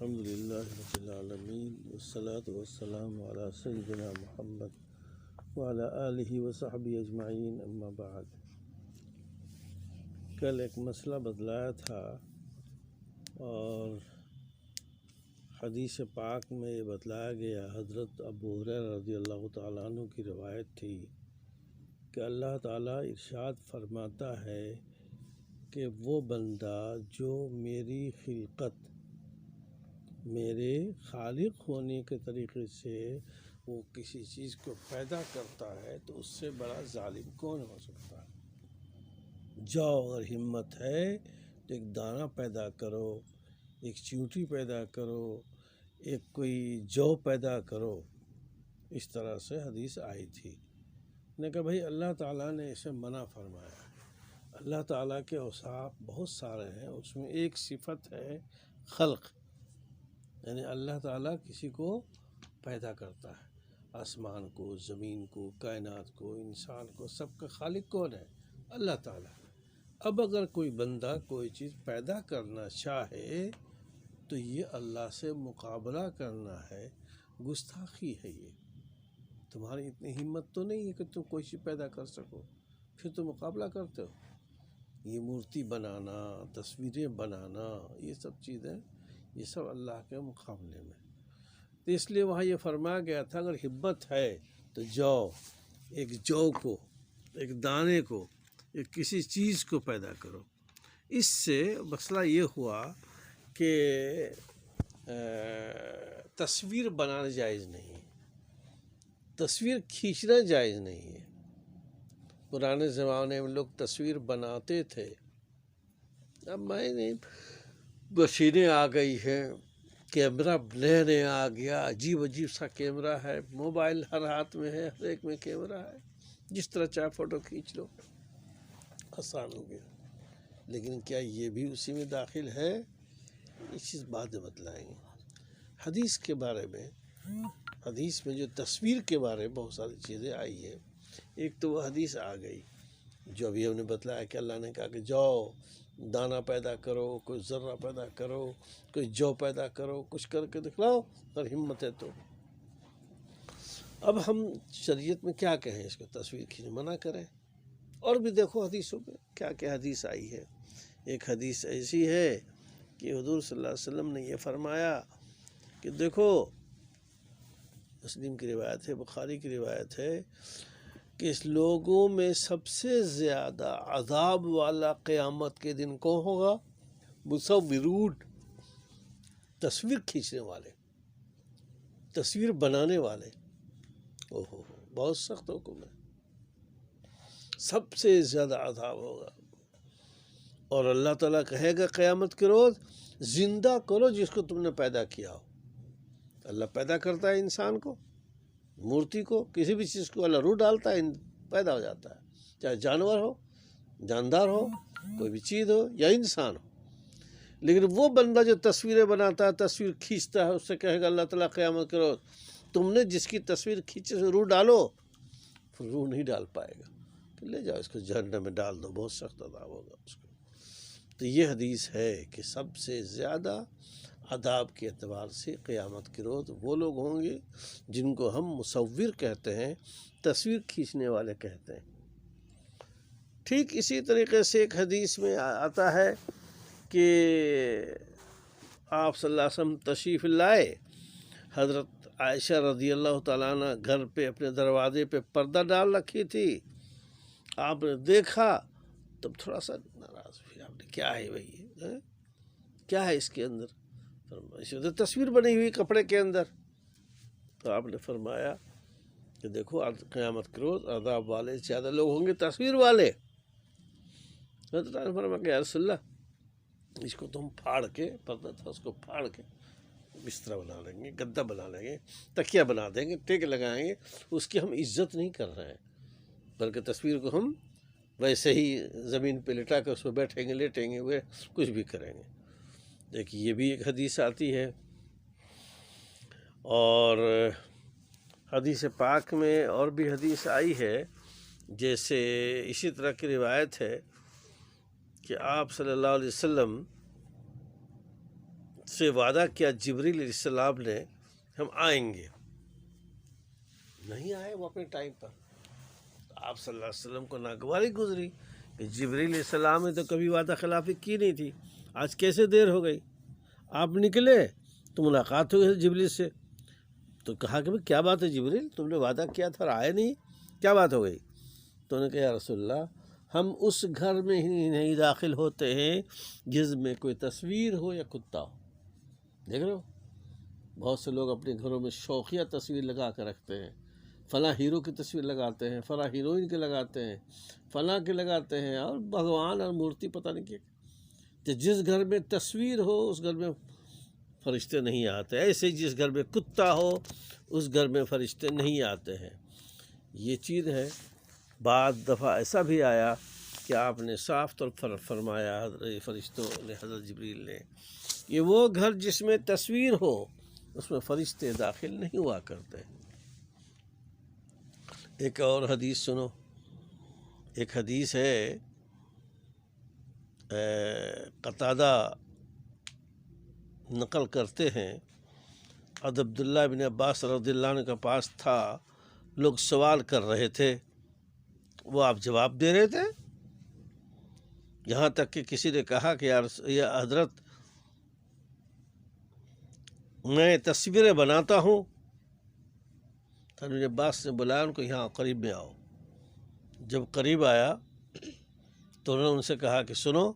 الحمد للہ رب العالمین والصلاة والسلام علی سیدنا محمد وعلی آلہ وصحبہ اجمعین، اما بعد۔ کل ایک مسئلہ بتلایا تھا اور حدیث پاک میں یہ بتلایا گیا، حضرت ابو ہریرہ رضی اللہ تعالیٰ عنہ کی روایت تھی کہ اللہ تعالیٰ ارشاد فرماتا ہے کہ وہ بندہ جو میری خلقت، میرے خالق ہونے کے طریقے سے وہ کسی چیز کو پیدا کرتا ہے تو اس سے بڑا ظالم کون ہو سکتا ہے؟ جاؤ اگر ہمت ہے تو ایک دانہ پیدا کرو، ایک چیونٹی پیدا کرو، ایک کوئی جو پیدا کرو۔ اس طرح سے حدیث آئی تھی۔ نے کہا بھائی اللہ تعالیٰ نے اسے منع فرمایا۔ اللہ تعالیٰ کے اوصاف بہت سارے ہیں، اس میں ایک صفت ہے خلق، یعنی اللہ تعالیٰ کسی کو پیدا کرتا ہے، آسمان کو، زمین کو، کائنات کو، انسان کو، سب کا خالق کون ہے؟ اللہ تعالیٰ۔ اب اگر کوئی بندہ کوئی چیز پیدا کرنا چاہے تو یہ اللہ سے مقابلہ کرنا ہے، گستاخی ہے۔ یہ تمہاری اتنی ہمت تو نہیں ہے کہ تم کوئی چیز پیدا کر سکو، پھر تم مقابلہ کرتے ہو۔ یہ مورتی بنانا، تصویریں بنانا، یہ سب چیزیں، یہ سب اللہ کے مقابلے میں۔ تو اس لیے وہاں یہ فرمایا گیا تھا اگر ہمت ہے تو جاؤ، ایک جو کو، ایک دانے کو، ایک کسی چیز کو پیدا کرو۔ اس سے مسئلہ یہ ہوا کہ تصویر بنانا جائز نہیں ہے، تصویر کھینچنا جائز نہیں ہے۔ پرانے زمانے میں لوگ تصویر بناتے تھے، اب میں نے مشینیں آ گئی ہے، کیمرہ نیا نیا آ گیا، عجیب عجیب سا کیمرہ ہے، موبائل ہر ہاتھ میں ہے، ہر ایک میں کیمرہ ہے، جس طرح چاہے فوٹو کھینچ لو، آسان ہو گیا۔ لیکن کیا یہ بھی اسی میں داخل ہے؟ یہ چیز بعد میں بتلائیں گے۔ حدیث کے بارے میں، حدیث میں جو تصویر کے بارے میں بہت ساری چیزیں آئی ہے۔ ایک تو وہ حدیث آ گئی جو ابھی ہم نے بتلایا کہ اللہ نے کہا کہ جاؤ دانہ پیدا کرو، کوئی ذرہ پیدا کرو، کوئی جو پیدا کرو، کچھ کر کے دکھلاؤ اگر ہمت ہے تو۔ اب ہم شریعت میں کیا کہیں اس کو؟ تصویر کھینچ منع کریں؟ اور بھی دیکھو حدیثوں میں کیا کیا حدیث آئی ہے۔ ایک حدیث ایسی ہے کہ حضور صلی اللہ علیہ وسلم نے یہ فرمایا کہ دیکھو، مسلم کی روایت ہے، بخاری کی روایت ہے کہ اس لوگوں میں سب سے زیادہ عذاب والا قیامت کے دن کون ہوگا؟ مصورون، تصویر کھینچنے والے، تصویر بنانے والے۔ اوہو، بہت سخت حکم ہے، سب سے زیادہ عذاب ہوگا۔ اور اللہ تعالیٰ کہے گا قیامت کے روز زندہ کرو جس کو تم نے پیدا کیا ہو۔ اللہ پیدا کرتا ہے انسان کو، مورتی کو، کسی بھی چیز کو اللہ روح ڈالتا ہے، پیدا ہو جاتا ہے، چاہے جانور ہو، جاندار ہو، کوئی بھی چیز ہو یا انسان ہو۔ لیکن وہ بندہ جو تصویریں بناتا ہے، تصویر کھینچتا ہے، اس سے کہے گا اللہ تعالیٰ قیامت کے روز تم نے جس کی تصویر کھینچی سے روح ڈالو، پھر روح نہیں ڈال پائے گا، کہ لے جاؤ اس کو جہنم میں ڈال دو، بہت سخت عذاب ہوگا اس کو۔ تو یہ حدیث ہے کہ سب سے زیادہ عذاب کے اعتبار سے قیامت کے روز وہ لوگ ہوں گے جن کو ہم مصور کہتے ہیں، تصویر کھینچنے والے کہتے ہیں۔ ٹھیک اسی طریقے سے ایک حدیث میں آتا ہے کہ آپ صلی اللہ علیہ وسلم تشریف لائے، حضرت عائشہ رضی اللہ تعالیٰ عنہ گھر پہ اپنے دروازے پہ پردہ ڈال رکھی تھی۔ آپ نے دیکھا تب تھوڑا سا ناراض ہوئی، آپ نے کیا ہے بھائی، کیا ہے اس کے اندر؟ تصویر بنی ہوئی کپڑے کے اندر۔ تو آپ نے فرمایا کہ دیکھو قیامت کے روز عذاب والے زیادہ لوگ ہوں گے تصویر والے۔ حضرت نے فرمایا کہ یا رسول اللہ، اس کو تو ہم پھاڑ کے، پردہ تھا اس کو پھاڑ کے بستر بنا لیں گے، گدا بنا لیں گے، تکیہ بنا دیں گے، ٹیک لگائیں گے، اس کی ہم عزت نہیں کر رہے ہیں، بلکہ تصویر کو ہم ویسے ہی زمین پہ لٹا کر اس پہ بیٹھیں گے، لیٹیں گے، وہ کچھ بھی کریں گے۔ دیکھیے یہ بھی ایک حدیث آتی ہے۔ اور حدیث پاک میں اور بھی حدیث آئی ہے، جیسے اسی طرح کی روایت ہے کہ آپ صلی اللہ علیہ وسلم سے وعدہ کیا جبریل علیہ السلام نے ہم آئیں گے، نہیں آئے وہ اپنے ٹائم پر۔ آپ صلی اللہ علیہ وسلم کو ناگواری گزری کہ جبریل علیہ السلام نے تو کبھی وعدہ خلافی کی نہیں تھی، آج کیسے دیر ہو گئی؟ آپ نکلے تو ملاقات ہو گئی جبریل سے، تو کہا کہ بھئی کیا بات ہے جبریل، تم نے وعدہ کیا تھا اور آئے نہیں، کیا بات ہو گئی؟ تو انہوں نے کہا یا رسول اللہ، ہم اس گھر میں ہی نہیں داخل ہوتے ہیں جس میں کوئی تصویر ہو یا کتا ہو۔ دیکھ رہے ہو بہت سے لوگ اپنے گھروں میں شوقیہ تصویر لگا کے رکھتے ہیں، فلاں ہیرو کی تصویر لگاتے ہیں، فلاں ہیروئن کے لگاتے ہیں، فلاں کے لگاتے ہیں، اور بھگوان اور مورتی پتہ نہیں کیا۔ تو جس گھر میں تصویر ہو اس گھر میں فرشتے نہیں آتے، ایسے جس گھر میں کتا ہو اس گھر میں فرشتے نہیں آتے ہیں۔ یہ چیز ہے۔ بعض دفعہ ایسا بھی آیا کہ آپ نے صاف طور پر فرمایا فرشتوں نے، حضرت جبریل نے، کہ وہ گھر جس میں تصویر ہو اس میں فرشتے داخل نہیں ہوا کرتے۔ ایک اور حدیث سنو، ایک حدیث ہے قتادہ نقل کرتے ہیں، عبداللہ بن عباس رضی اللہ عنہ کے پاس تھا، لوگ سوال کر رہے تھے، وہ آپ جواب دے رہے تھے، یہاں تک کہ کسی نے کہا کہ یا حضرت میں تصویریں بناتا ہوں، تو ابن عباس نے بلایا ان کو، یہاں قریب میں آؤ۔ جب قریب آیا تو انہوں نے ان سے کہا کہ سنو،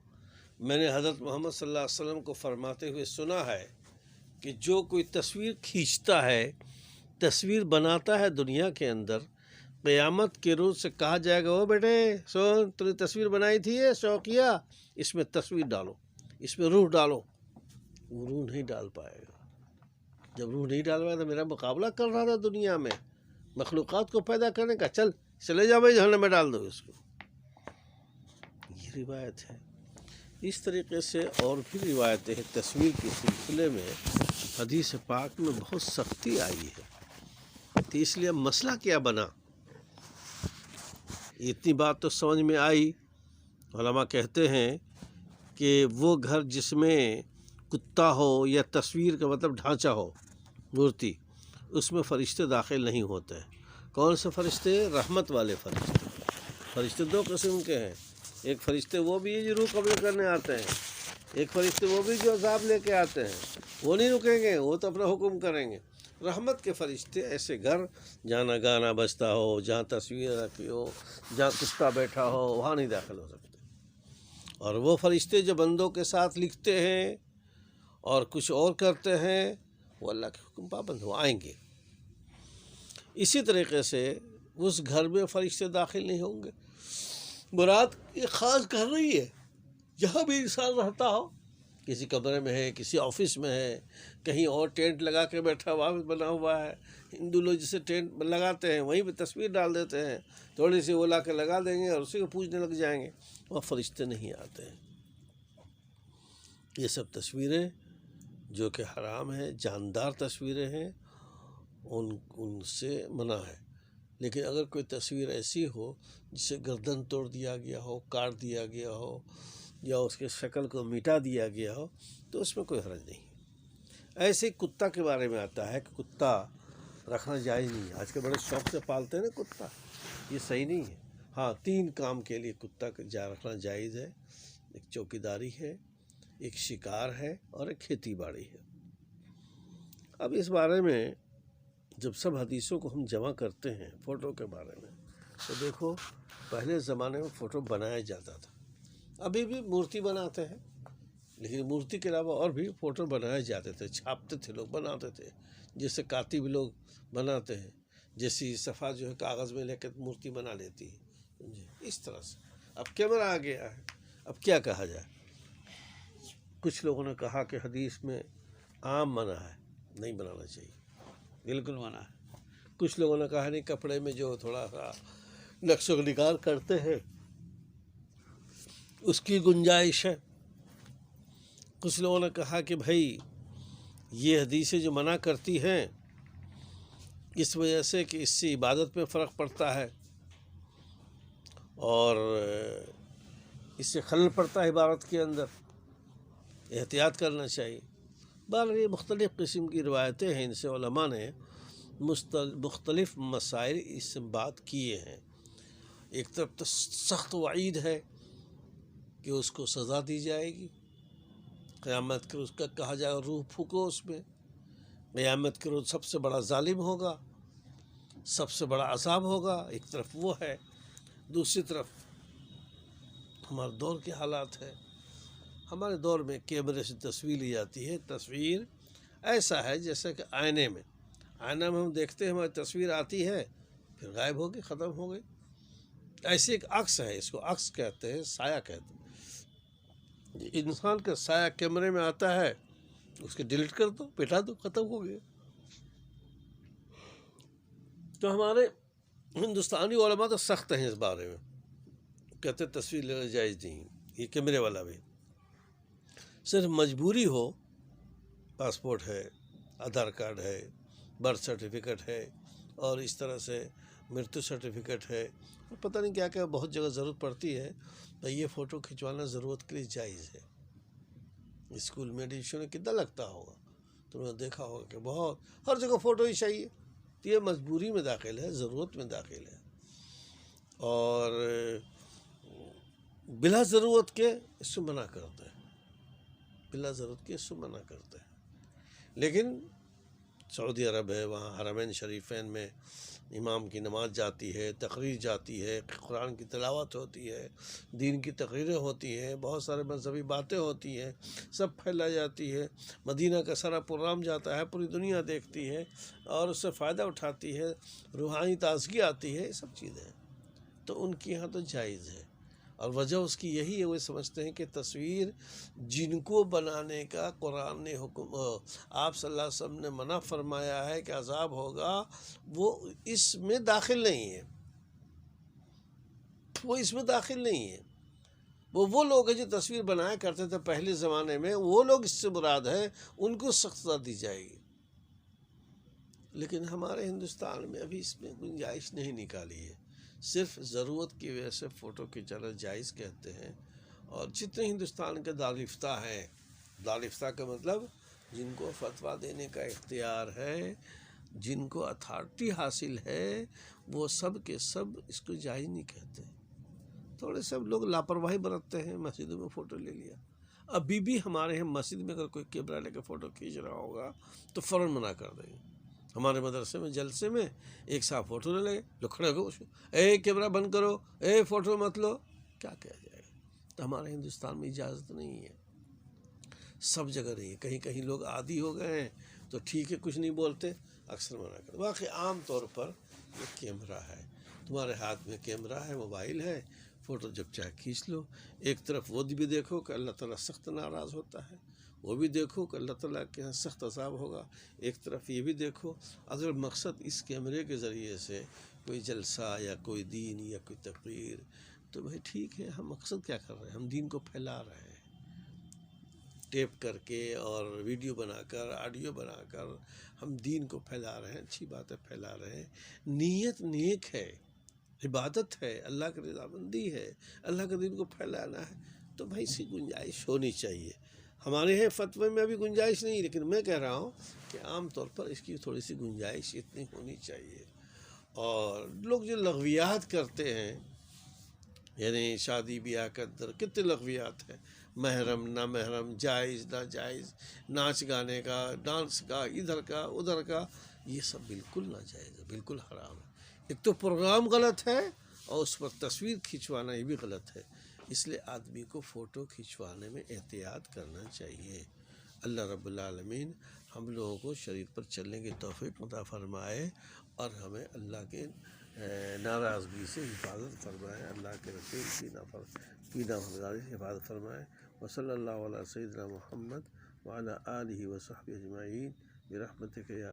میں نے حضرت محمد صلی اللہ علیہ وسلم کو فرماتے ہوئے سنا ہے کہ جو کوئی تصویر کھینچتا ہے، تصویر بناتا ہے دنیا کے اندر، قیامت کے روز سے کہا جائے گا، او بیٹے سن، تو نے تصویر بنائی تھی یہ شوقیہ، اس میں تصویر ڈالو، اس میں روح ڈالو۔ وہ روح نہیں ڈال پائے گا۔ جب روح نہیں ڈال پائے تو میرا مقابلہ کر رہا تھا دنیا میں مخلوقات کو پیدا کرنے کا، چلے جاؤ بھائی جہنم میں ڈال دو اس کو۔ یہ روایت ہے۔ اس طریقے سے اور بھی روایتیں ہیں تصویر کے سلسلے میں، حدیث پاک میں بہت سختی آئی ہے۔ تو اس لیے مسئلہ کیا بنا، اتنی بات تو سمجھ میں آئی۔ علماء کہتے ہیں کہ وہ گھر جس میں کتا ہو یا تصویر کا مطلب ڈھانچہ ہو، مورتی، اس میں فرشتے داخل نہیں ہوتے۔ کون سے فرشتے؟ رحمت والے فرشتے۔ فرشتے دو قسم کے ہیں، ایک فرشتے وہ بھی ہیں جو روح قبض کرنے آتے ہیں، ایک فرشتے وہ بھی جو عذاب لے کے آتے ہیں، وہ نہیں رکیں گے، وہ تو اپنا حکم کریں گے۔ رحمت کے فرشتے ایسے گھر جہاں گانا بجتا ہو، جہاں تصویر رکھی ہو، جہاں کتا بیٹھا ہو، وہاں نہیں داخل ہو سکتے۔ اور وہ فرشتے جو بندوں کے ساتھ لکھتے ہیں اور کچھ اور کرتے ہیں، وہ اللہ کے حکم پابند ہو آئیں گے۔ اسی طریقے سے اس گھر میں فرشتے داخل نہیں ہوں گے۔ مراد یہ خاص کر رہی ہے جہاں بھی انسان رہتا ہو، کسی کمرے میں ہے، کسی آفس میں ہے، کہیں اور ٹینٹ لگا کے بیٹھا ہوا بنا ہوا ہے۔ ہندو لوگ جسے ٹینٹ لگاتے ہیں وہیں پہ تصویر ڈال دیتے ہیں، تھوڑی سی وہ لا کے لگا دیں گے اور اسی کو پوجنے لگ جائیں گے، وہاں فرشتے نہیں آتے ہیں۔ یہ سب تصویریں جو کہ حرام ہیں، جاندار تصویریں ہیں، ان سے منع ہے۔ لیکن اگر کوئی تصویر ایسی ہو جسے گردن توڑ دیا گیا ہو، کاٹ دیا گیا ہو، یا اس کے شکل کو مٹا دیا گیا ہو، تو اس میں کوئی حرج نہیں۔ ایسے کتا کے بارے میں آتا ہے کہ کتا رکھنا جائز نہیں ہے۔ آج کل بڑے شوق سے پالتے ہیں نا کتا، یہ صحیح نہیں ہے۔ ہاں 3 کام کے لیے کتا رکھنا جائز ہے، ایک چوکیداری ہے، ایک شکار ہے، اور ایک کھیتی باڑی ہے۔ اب اس بارے میں جب سب حدیثوں کو ہم جمع کرتے ہیں فوٹو کے بارے میں، تو دیکھو پہلے زمانے میں فوٹو بنایا جاتا تھا، ابھی بھی مورتی بناتے ہیں، لیکن مورتی کے علاوہ اور بھی فوٹو بنائے جاتے تھے، چھاپتے تھے لوگ، بناتے تھے، جیسے کاتب لوگ بناتے ہیں، جیسی صفحہ جو ہے کاغذ میں لے کے مورتی بنا لیتی ہے، اس طرح سے۔ اب کیمرہ آ گیا ہے، اب کیا کہا جائے؟ کچھ لوگوں نے کہا کہ حدیث میں عام منع ہے، نہیں بنانا چاہیے، بالکل منع ہے۔ کچھ لوگوں نے کہا نہیں، کپڑے میں جو تھوڑا سا نقش و نگار کرتے ہیں اس کی گنجائش ہے۔ کچھ لوگوں نے کہا کہ بھائی یہ حدیثیں جو منع کرتی ہیں اس وجہ سے کہ اس سے عبادت میں فرق پڑتا ہے اور اس سے خلل پڑتا ہے عبادت کے اندر، احتیاط کرنا چاہیے۔ بہرحال یہ مختلف قسم کی روایتیں ہیں، ان سے علماء نے مختلف مسائل اس بات کیے ہیں۔ ایک طرف تو سخت وعید ہے کہ اس کو سزا دی جائے گی، قیامت کے روز کا کہا جائے روح پھونکو اس میں، قیامت کے روز سب سے بڑا ظالم ہوگا، سب سے بڑا عذاب ہوگا، ایک طرف وہ ہے۔ دوسری طرف ہمارے دور کے حالات ہے۔ ہمارے دور میں کیمرے سے تصویر لی جاتی ہے، تصویر ایسا ہے جیسے کہ آئینے میں ہم دیکھتے ہیں، ہماری تصویر آتی ہے پھر غائب ہو گئی، ختم ہو گئی۔ ایسے ایک عکس ہے، اس کو عکس کہتے ہیں، سایہ کہتے ہیں۔ انسان کا سایہ کیمرے میں آتا ہے، اس کے ڈیلیٹ کر دو، مٹا دو، ختم ہو گیا۔ تو ہمارے ہندوستانی علماء تو سخت ہیں اس بارے میں، کہتے تصویر لینا جائز نہیں، یہ کیمرے والا بھی۔ صرف مجبوری ہو، پاسپورٹ ہے، آدھار کارڈ ہے، برتھ سرٹیفکیٹ ہے، اور اس طرح سے مرتو سرٹیفکیٹ ہے، پتہ نہیں کیا کیا بہت جگہ ضرورت پڑتی ہے، تو یہ فوٹو کھنچوانا ضرورت کے لیے جائز ہے۔ اسکول میں ایڈمیشن میں کتنا لگتا ہوگا، تم نے دیکھا ہوگا کہ بہت ہر جگہ فوٹو ہی چاہیے۔ یہ مجبوری میں داخل ہے، ضرورت میں داخل ہے، اور بلا ضرورت کے اس سے منع کرتے ہیں، بلا ضرورت کے اس سے منع کرتے ہیں۔ لیکن سعودی عرب ہے، وہاں حرمین شریفین میں امام کی نماز جاتی ہے، تقریر جاتی ہے، قرآن کی تلاوت ہوتی ہے، دین کی تقریریں ہوتی ہیں، بہت سارے مذہبی باتیں ہوتی ہیں، سب پھیلائی جاتی ہے۔ مدینہ کا سارا پروگرام جاتا ہے، پوری دنیا دیکھتی ہے اور اس سے فائدہ اٹھاتی ہے، روحانی تازگی آتی ہے، یہ سب چیزیں ہیں۔ تو ان کے یہاں تو جائز ہے، اور وجہ اس کی یہی ہے، وہ سمجھتے ہیں کہ تصویر جن کو بنانے کا قرآن نے حکم، آپ صلی اللہ علیہ وسلم نے منع فرمایا ہے کہ عذاب ہوگا، وہ اس میں داخل نہیں ہے، وہ اس میں داخل نہیں ہے۔ وہ لوگ ہیں جو تصویر بنایا کرتے تھے پہلے زمانے میں، وہ لوگ اس سے مراد ہے، ان کو سخت سزا دی جائے گی۔ لیکن ہمارے ہندوستان میں ابھی اس میں گنجائش نہیں نکالی ہے، صرف ضرورت کی وجہ سے فوٹو کھینچانا جائز کہتے ہیں۔ اور جتنے ہندوستان کے دارالفتہ ہیں، دارالفتہ کا مطلب جن کو فتویٰ دینے کا اختیار ہے، جن کو اتھارٹی حاصل ہے، وہ سب کے سب اس کو جائز نہیں کہتے۔ تھوڑے سب لوگ لاپرواہی برتتے ہیں، مسجدوں میں فوٹو لے لیا۔ ابھی بھی ہمارے یہاں مسجد میں اگر کوئی کیمرہ لے کے فوٹو کھینچ رہا ہوگا تو فوراً منع کر دیں گے۔ ہمارے مدرسے میں جلسے میں ایک صاحب فوٹو لے لگے، جو کھڑے ہو گئے، اے کیمرہ بند کرو، اے فوٹو مت لو، کیا کہا جائے گا؟ تو ہمارے ہندوستان میں اجازت نہیں ہے، سب جگہ نہیں ہے، کہیں کہیں لوگ عادی ہو گئے ہیں تو ٹھیک ہے، کچھ نہیں بولتے، اکثر منع کرتے۔ باقی عام طور پر یہ کیمرہ ہے، تمہارے ہاتھ میں کیمرہ ہے، موبائل ہے، فوٹو جب چاہے کھینچ لو۔ ایک طرف وہ بھی دیکھو کہ اللہ تعالیٰ سخت ناراض ہوتا ہے، وہ بھی دیکھو کہ اللہ تعالیٰ کے یہاں سخت عذاب ہوگا۔ ایک طرف یہ بھی دیکھو، اگر مقصد اس کیمرے کے ذریعے سے کوئی جلسہ یا کوئی دین یا کوئی تقریر، تو بھائی ٹھیک ہے، ہم مقصد کیا کر رہے ہیں؟ ہم دین کو پھیلا رہے ہیں، ٹیپ کر کے اور ویڈیو بنا کر، آڈیو بنا کر ہم دین کو پھیلا رہے ہیں، اچھی باتیں پھیلا رہے ہیں، نیت نیک ہے، عبادت ہے، اللہ کی رضامندی ہے، اللہ کے دین کو پھیلانا ہے، تو بھائی اس کی گنجائش ہونی چاہیے۔ ہمارے یہاں فتوے میں ابھی گنجائش نہیں، لیکن میں کہہ رہا ہوں کہ عام طور پر اس کی تھوڑی سی گنجائش اتنی ہونی چاہیے۔ اور لوگ جو لغویات کرتے ہیں، یعنی شادی بیاہ کے اندر کتنے لغویات ہیں، محرم نہ محرم، جائز ناجائز، ناچ گانے کا، ڈانس کا، ادھر کا ادھر کا، یہ سب بالکل ناجائز ہے، بالکل حرام ہے۔ ایک تو پروگرام غلط ہے، اور اس پر تصویر کھنچوانا یہ بھی غلط ہے۔ اس لیے آدمی کو فوٹو کھنچوانے میں احتیاط کرنا چاہیے۔ اللہ رب العالمین ہم لوگوں کو شریعت پر چلنے کی توفیق عطا فرمائے، اور ہمیں اللہ کے ناراضگی سے حفاظت فرمائے، اللہ کے رسول کی نافرمانی سے حفاظت فرمائے۔ وصلی اللہ علیہ سیدنا محمد وعلی آلہ وصحبہ اجمعین برحمتک یا